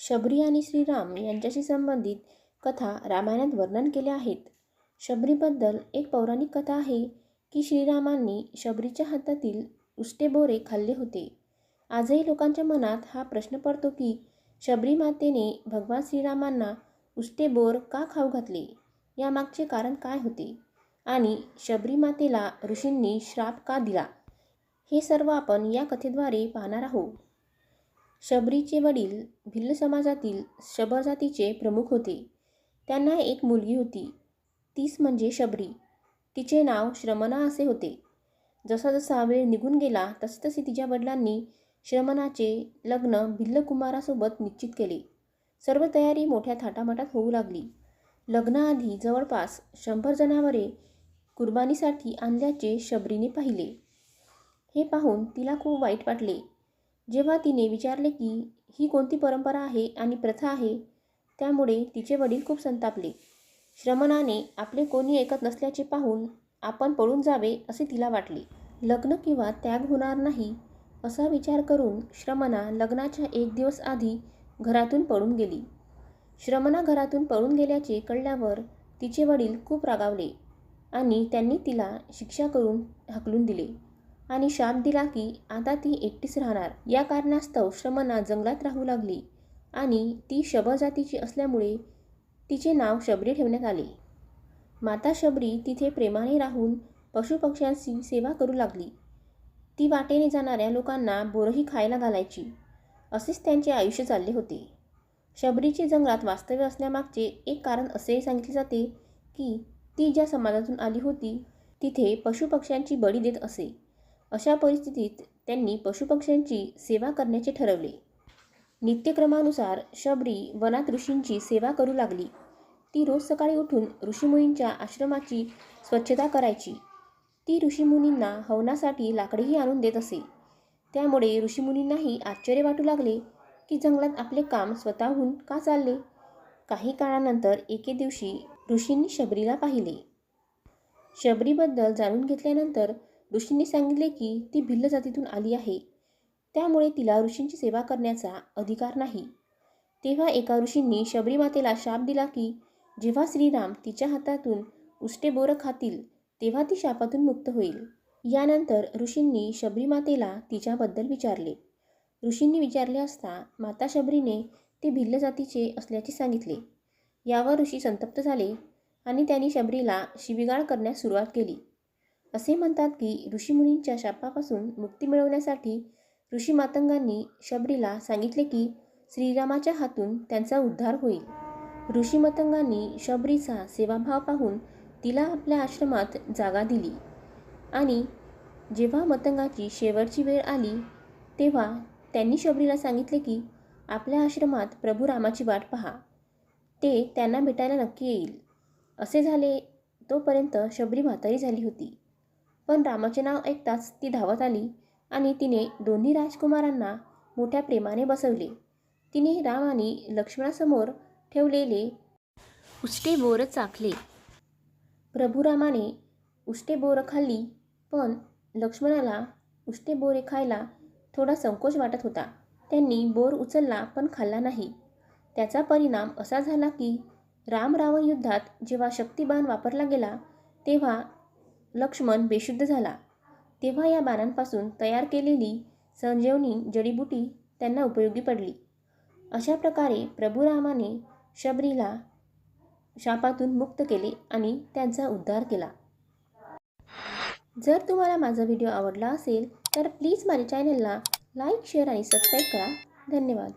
शबरी आणि श्रीराम यांच्याशी संबंधित कथा रामायणात वर्णन केल्या आहेत. शबरीबद्दल एक पौराणिक कथा आहे की श्रीरामांनी शबरीच्या हातातील उष्टे बोरे खाल्ले होते. आजही लोकांच्या मनात हा प्रश्न पडतो की शबरी मातेने भगवान श्रीरामांना उष्टे बोर का खाऊ घातले, यामागचे कारण काय होते आणि शबरी मातेला ऋषींनी श्राप का दिला, हे सर्व आपण या कथेद्वारे पाहणार आहोत. शबरीचे वडील भिल्ल समाजातील शबर जातीचे प्रमुख होते. त्यांना एक मुलगी होती, तीच म्हणजे शबरी. तिचे नाव श्रमणा असे होते. जसा जसा वेळ निघून गेला तसे तिच्या वडिलांनी श्रमणाचे लग्न भिल्ल कुमारासोबत निश्चित केले. सर्व तयारी मोठ्या थाटामाटात होऊ लागली. लग्नाआधी जवळपास 100 जनावरे कुर्बानीसाठी आणल्याचे शबरीने पाहिले. हे पाहून तिला खूप वाईट वाटले. जेव्हा तिने विचारले की ही कोणती परंपरा आहे आणि प्रथा आहे, त्यामुळे तिचे वडील खूप संतापले. श्रमणाने आपले कोणी ऐकत नसल्याचे पाहून आपण पळून जावे असे तिला वाटले. लग्न किंवा त्याग होणार नाही असा विचार करून श्रमणा लग्नाच्या 1 दिवस आधी घरातून पळून गेली. श्रमणा घरातून पळून गेल्याचे कळल्यावर तिचे वडील खूप रागावले आणि त्यांनी तिला शिक्षा करून हाकलून दिले आणि शाप दिला की आता ती एकटीच राहणार. या कारणास्तव श्रमणा जंगलात राहू लागली आणि ती शबर जातीची असल्यामुळे तिचे नाव शबरी ठेवण्यात आले. माता शबरी तिथे प्रेमाने राहून पशुपक्ष्यांची सेवा करू लागली. ती वाटेने जाणाऱ्या लोकांना बोरही खायला घालायची. असेच त्यांचे आयुष्य चालले होते. शबरीचे जंगलात वास्तव्य असण्यामागचे एक कारण असे सांगितले जाते की ती ज्या समाजातून आली होती तिथे पशुपक्ष्यांची बळी देत असे. अशा परिस्थितीत त्यांनी पशुपक्ष्यांची सेवा करण्याचे ठरवले. नित्यक्रमानुसार शबरी वनात ऋषींची सेवा करू लागली. ती रोज सकाळी उठून ऋषीमुनींच्या आश्रमाची स्वच्छता करायची. ती ऋषीमुनींना हवनासाठी लाकडेही आणून देत असे. त्यामुळे ऋषीमुनींनाही आश्चर्य वाटू लागले की जंगलात आपले काम स्वतःहून का चालले. काही काळानंतर एके दिवशी ऋषींनी शबरीला पाहिले. शबरीबद्दल जाणून घेतल्यानंतर ऋषींनी सांगितले की ती भिल्ल जातीतून आली आहे, त्यामुळे तिला ऋषींची सेवा करण्याचा अधिकार नाही. तेव्हा एका ऋषींनी शबरी मातेला शाप दिला की जेव्हा श्रीराम तिच्या हातातून उष्टे बोरं खातील तेव्हा ती शापातून मुक्त होईल. यानंतर ऋषींनी शबरी मातेला तिच्याबद्दल विचारले. ऋषींनी विचारले असता माता शबरीने ते भिल्ल जातीचे असल्याचे सांगितले. यावर ऋषी संतप्त झाले आणि त्यांनी शबरीला शिवीगाळ करण्यास सुरुवात केली. असे म्हणतात की ऋषीमुनींच्या शापापासून मुक्ती मिळवण्यासाठी ऋषी मातंगांनी शबरीला सांगितले की श्रीरामाच्या हातून त्यांचा उद्धार होईल. ऋषी मतंगांनी शबरीचा सेवाभाव पाहून तिला आपल्या आश्रमात जागा दिली आणि जेव्हा मतंगाची शेवटची वेळ आली तेव्हा त्यांनी शबरीला सांगितले की आपल्या आश्रमात प्रभू रामाची वाट पहा, ते त्यांना भेटायला नक्की येईल. असे झाले तोपर्यंत शबरी म्हातारी झाली होती. पण रामाचे नाव ऐकताच ती धावत आली आणि तिने दोन्ही राजकुमारांना मोठ्या प्रेमाने बसवले. तिने राम आणि लक्ष्मणासमोर ठेवलेले उष्टे बोर चाखले. प्रभू रामाने उष्टे बोर खाल्ली, पण लक्ष्मणाला उष्टे बोरे खायला थोडा संकोच वाटत होता. त्यांनी बोर उचलला पण खाल्ला नाही. त्याचा परिणाम असा झाला की राम रावण युद्धात जेव्हा शक्तिबाण वापरला गेला तेव्हा लक्ष्मण बेशुद्ध झाला. तेव्हा या बाणांपासून तयार केलेली संजीवनी जडीबुटी त्यांना उपयोगी पडली. अशा प्रकारे प्रभू रामाने शबरीला शापातून मुक्त केले आणि त्यांचा उद्धार केला. जर तुम्हाला माझा व्हिडिओ आवडला असेल तर प्लीज माझ्या चॅनलला लाईक, शेअर आणि सबस्क्राईब करा. धन्यवाद.